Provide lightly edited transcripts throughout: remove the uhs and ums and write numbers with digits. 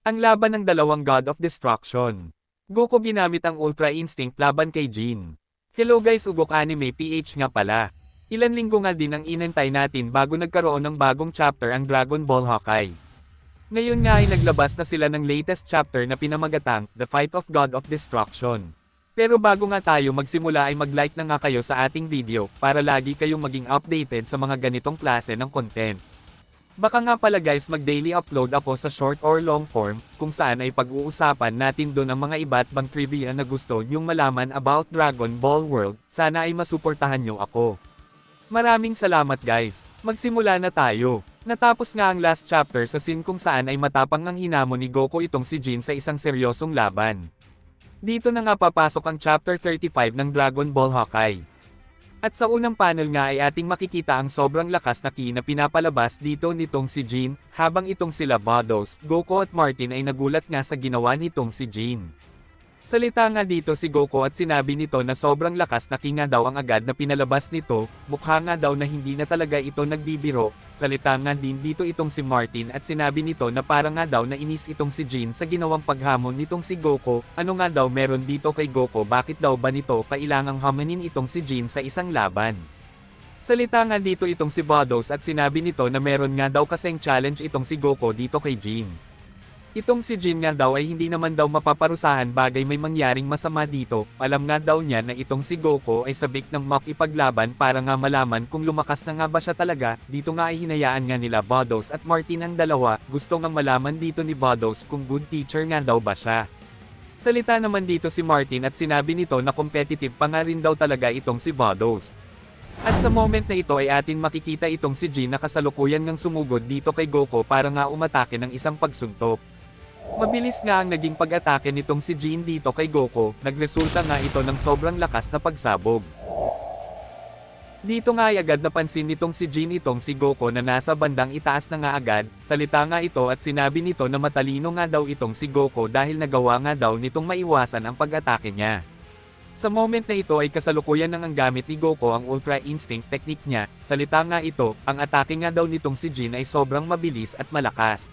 Ang laban ng dalawang God of Destruction. Goku ginamit ang Ultra Instinct laban kay Jin. Hello guys, Ugok Anime PH nga pala. Ilan linggo nga din ang inantay natin bago nagkaroon ng bagong chapter ang Dragon Ball Hawkeye. Ngayon nga ay naglabas na sila ng latest chapter na pinamagatang The Fight of God of Destruction. Pero bago nga tayo magsimula ay mag-like na nga kayo sa ating video para lagi kayong maging updated sa mga ganitong klase ng content. Baka nga pala guys mag-daily upload ako sa short or long form, kung saan ay pag-uusapan natin doon ang mga iba't bang trivia na gusto nyong malaman about Dragon Ball World, sana ay masuportahan nyo ako. Maraming salamat guys, magsimula na tayo. Natapos nga ang last chapter sa scene kung saan ay matapang ang hinamon ni Goku itong si Jin sa isang seryosong laban. Dito na nga papasok ang chapter 35 ng Dragon Ball Hawkeye. At sa unang panel nga ay ating makikita ang sobrang lakas na ki na pinapalabas dito nitong si Jin, habang itong sila Vados, Goku at Martin ay nagulat nga sa ginawa nitong si Jin. Salita nga dito si Goku at sinabi nito na sobrang lakas na ki nga daw ang agad na pinalabas nito, mukha nga daw na hindi na talaga ito nagbibiro. Salita nga din dito itong si Martin at sinabi nito na parang nga daw na inis itong si Jin sa ginawang paghamon nitong si Goku. Ano nga daw meron dito kay Goku, bakit daw ba nito kailangang hamanin itong si Jin sa isang laban? Salita nga dito itong si Vados at sinabi nito na meron nga daw kasing challenge itong si Goku dito kay Jin. Itong si Jin nga daw ay hindi naman daw mapaparusahan bagay may mangyaring masama dito, alam nga daw niya na itong si Goku ay sabik ng makipaglaban para nga malaman kung lumakas na nga ba siya talaga. Dito nga ay hinayaan nga nila Vados at Martin ang dalawa, gusto nga malaman dito ni Vados kung good teacher nga daw ba siya. Salita naman dito si Martin at sinabi nito na competitive pa nga rin daw talaga itong si Vados. At sa moment na ito ay atin makikita itong si Jin na kasalukuyan ngang sumugod dito kay Goku para nga umatake ng isang pagsuntok. Mabilis nga ang naging pag-atake nitong si Jin dito kay Goku, nagresulta nga ito ng sobrang lakas na pagsabog. Dito nga ay agad napansin nitong si Jin itong si Goku na nasa bandang itaas na nga agad, salita nga ito at sinabi nito na matalino nga daw itong si Goku dahil nagawa nga daw nitong maiwasan ang pag-atake niya. Sa moment na ito ay kasalukuyan nang ang gamit ni Goku ang Ultra Instinct technique niya, salita nga ito, ang atake nga daw nitong si Jin ay sobrang mabilis at malakas.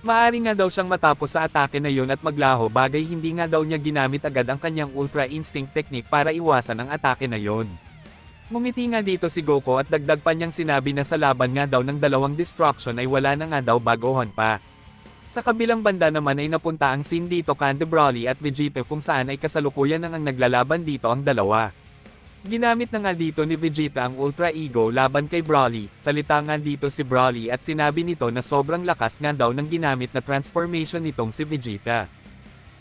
Maari nga daw siyang matapos sa atake na yun at maglaho bagay hindi nga daw niya ginamit agad ang kanyang Ultra Instinct technique para iwasan ang atake na yun. Ngumiti nga dito si Goku at dagdag pa niyang sinabi na sa laban nga daw ng dalawang destruction ay wala na nga daw baguhan pa. Sa kabilang banda naman ay napunta ang scene dito kan Broly at Vegeta kung saan ay kasalukuyan nang naglalaban dito ang dalawa. Ginamit na nga dito ni Vegeta ang Ultra Ego laban kay Broly, salita nga dito si Broly at sinabi nito na sobrang lakas nga daw ng ginamit na transformation nitong si Vegeta.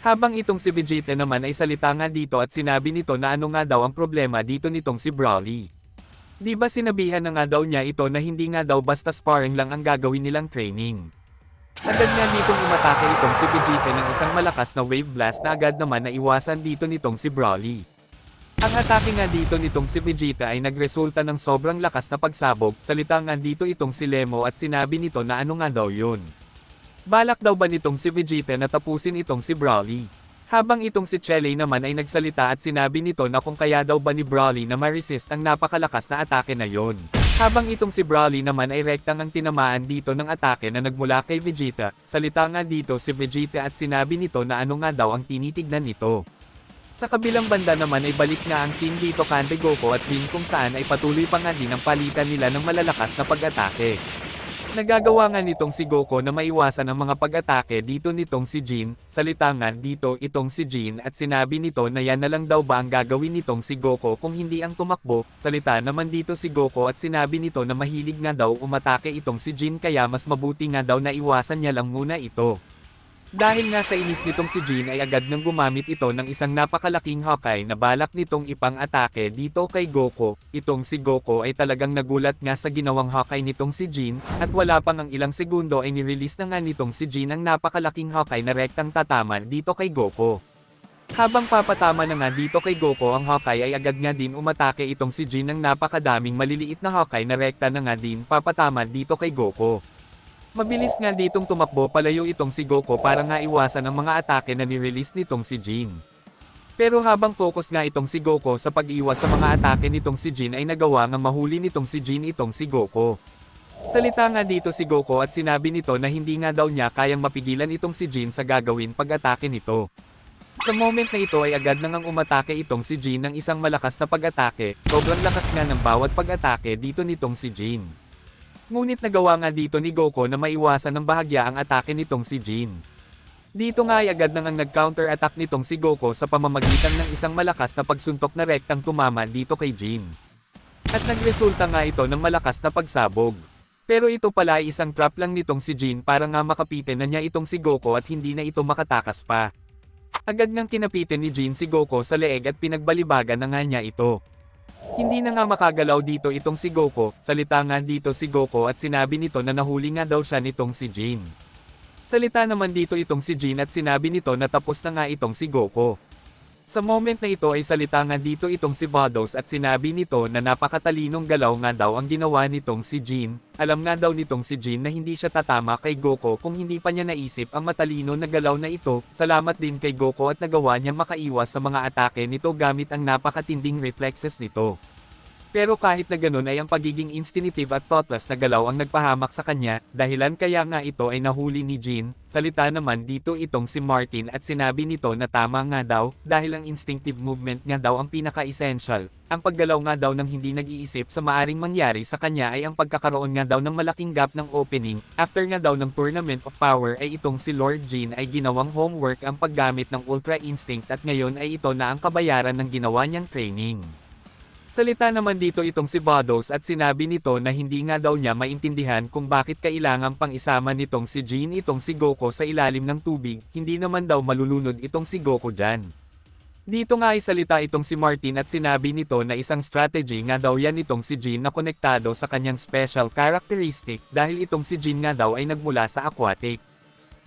Habang itong si Vegeta naman ay salita nga dito at sinabi nito na ano nga daw ang problema dito nitong si Broly. Di ba sinabihan na nga daw niya ito na hindi nga daw basta sparring lang ang gagawin nilang training. Agad nga ditong umatake itong si Vegeta ng isang malakas na wave blast na agad naman na iwasan dito nitong si Broly. Ang atake nga dito nitong si Vegeta ay nagresulta ng sobrang lakas na pagsabog, salita nga dito itong si Lemo at sinabi nito na ano nga daw yun. Balak daw ba nitong si Vegeta na tapusin itong si Broly? Habang itong si Chele naman ay nagsalita at sinabi nito na kung kaya daw ba ni Broly na ma-resist ang napakalakas na atake na yon. Habang itong si Broly naman ay rektang ang tinamaan dito ng atake na nagmula kay Vegeta, salita nga dito si Vegeta at sinabi nito na ano nga daw ang tinitignan nito. Sa kabilang banda naman ay balik nga ang scene dito kan Goku at Jin kung saan ay patuloy pa nga din ang palitan nila ng malalakas na pag-atake. Nagagawa nga nitong si Goku na maiwasan ang mga pag-atake dito nitong si Jin, salita nga dito itong si Jin at sinabi nito na yan na lang daw ba ang gagawin nitong si Goku kung hindi ang tumakbo, salita naman dito si Goku at sinabi nito na mahilig nga daw umatake itong si Jin kaya mas mabuti nga daw na iwasan niya lang muna ito. Dahil nga sa inis nitong si Jin ay agad nang gumamit ito ng isang napakalaking Hawkeye na balak nitong ipang-atake dito kay Goku. Itong si Goku ay talagang nagulat nga sa ginawang Hawkeye nitong si Jin, at wala pang ang ilang segundo ay nirelease na nga nitong si Jin ang napakalaking Hawkeye na rektang tatama dito kay Goku. Habang papatama na nga dito kay Goku ang Hawkeye ay agad nga din umatake itong si Jin ng napakadaming maliliit na Hawkeye na rekta na nga din papatama dito kay Goku. Mabilis nga ditong tumakbo palayo itong si Goku para nga iwasan ang mga atake na nirelease nitong si Jin. Pero habang focus nga itong si Goku sa pag-iwas sa mga atake nitong si Jin ay nagawa nga mahuli nitong si Jin itong si Goku. Salita nga dito si Goku at sinabi nito na hindi nga daw niya kayang mapigilan itong si Jin sa gagawin pag-atake nito. Sa moment na ito ay agad nang umatake itong si Jin ng isang malakas na pag-atake, sobrang lakas nga ng bawat pag-atake dito nitong si Jin. Ngunit nagawa nga dito ni Goku na maiwasan ng bahagya ang atake nitong si Jin. Dito nga ay agad nang nag-counter attack nitong si Goku sa pamamagitan ng isang malakas na pagsuntok na rektang tumama dito kay Jin. At nagresulta nga ito ng malakas na pagsabog. Pero ito pala ay isang trap lang nitong si Jin para nga makapitin na niya itong si Goku at hindi na ito makatakas pa. Agad ngang kinapitin ni Jin si Goku sa leeg at pinagbalibagan na nga niya ito. Hindi na nga makagalaw dito itong si Goku, salita nga dito si Goku at sinabi nito na nahuli nga daw siya nitong si Jin. Salita naman dito itong si Jin at sinabi nito na tapos na nga itong si Goku. Sa moment na ito ay salita nga dito itong si Vados at sinabi nito na napakatalinong galaw nga daw ang ginawa nitong si Jin. Alam nga daw nitong si Jin na hindi siya tatama kay Goku kung hindi pa niya naisip ang matalino na galaw na ito. Salamat din kay Goku at nagawa niya makaiwas sa mga atake nito gamit ang napakatinding reflexes nito. Pero kahit na ganun ay ang pagiging instinctive at thoughtless na galaw ang nagpahamak sa kanya, dahilan kaya nga ito ay nahuli ni Jin. Salita naman dito itong si Martin at sinabi nito na tama nga daw, dahil ang instinctive movement nga daw ang pinaka-essential. Ang paggalaw nga daw ng hindi nag-iisip sa maaring mangyari sa kanya ay ang pagkakaroon nga daw ng malaking gap ng opening. After nga daw ng Tournament of Power ay itong si Lord Jin ay ginawang homework ang paggamit ng Ultra Instinct at ngayon ay ito na ang kabayaran ng ginawa niyang training. Salita naman dito itong si Vados at sinabi nito na hindi nga daw niya maintindihan kung bakit kailangang pang isama nitong si Jin itong si Goku sa ilalim ng tubig, hindi naman daw malulunod itong si Goku dyan. Dito nga ay salita itong si Martin at sinabi nito na isang strategy nga daw yan itong si Jin na konektado sa kanyang special characteristic dahil itong si Jin nga daw ay nagmula sa aquatic.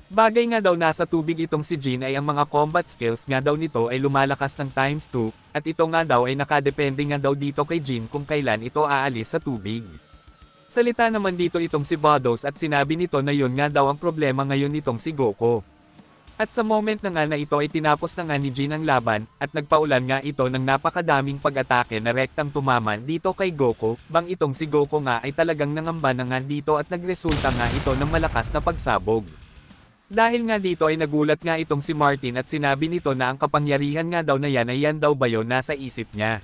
Bagay nga daw nasa tubig itong si Jin ay ang mga combat skills nga daw nito ay lumalakas ng ×2, at ito nga daw ay nakadepende nga daw dito kay Jin kung kailan ito aalis sa tubig. Salita naman dito itong si Vados at sinabi nito na yun nga daw ang problema ngayon nitong si Goku. At sa moment na nga na ito ay tinapos na nga ni Jin ang laban, at nagpaulan nga ito ng napakadaming pag-atake na rektang tumaman dito kay Goku, bang itong si Goku nga ay talagang nangamba na nga dito at nagresulta nga ito ng malakas na pagsabog. Dahil nga dito ay nagulat nga itong si Martin at sinabi nito na ang kapangyarihan nga daw na yan ay yan daw ba yun nasa isip niya.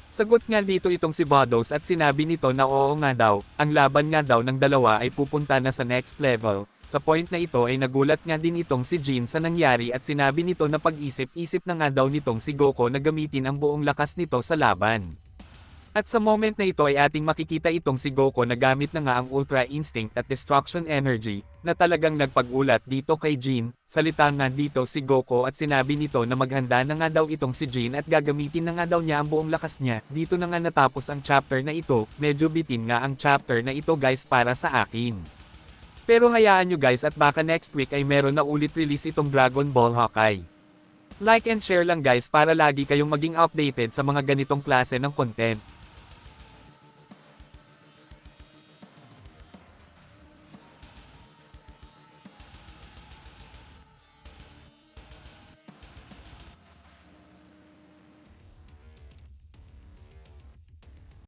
Sagot nga dito itong si Vados at sinabi nito na oo nga daw, ang laban nga daw ng dalawa ay pupunta na sa next level. Sa point na ito ay nagulat nga din itong si Jin sa nangyari at sinabi nito na pag-isip-isip na nga daw nitong si Goku na gamitin ang buong lakas nito sa laban. At sa moment na ito ay ating makikita itong si Goku na gamit na nga ang Ultra Instinct at Destruction Energy, na talagang nagpag-ulat dito kay Jin. Salita nga dito si Goku at sinabi nito na maghanda na nga daw itong si Jin at gagamitin na nga daw niya ang buong lakas niya. Dito na nga natapos ang chapter na ito, medyo bitin nga ang chapter na ito guys para sa akin. Pero hayaan nyo guys at baka next week ay meron na ulit release itong Dragon Ball Hawkeye. Like and share lang guys para lagi kayong maging updated sa mga ganitong klase ng content.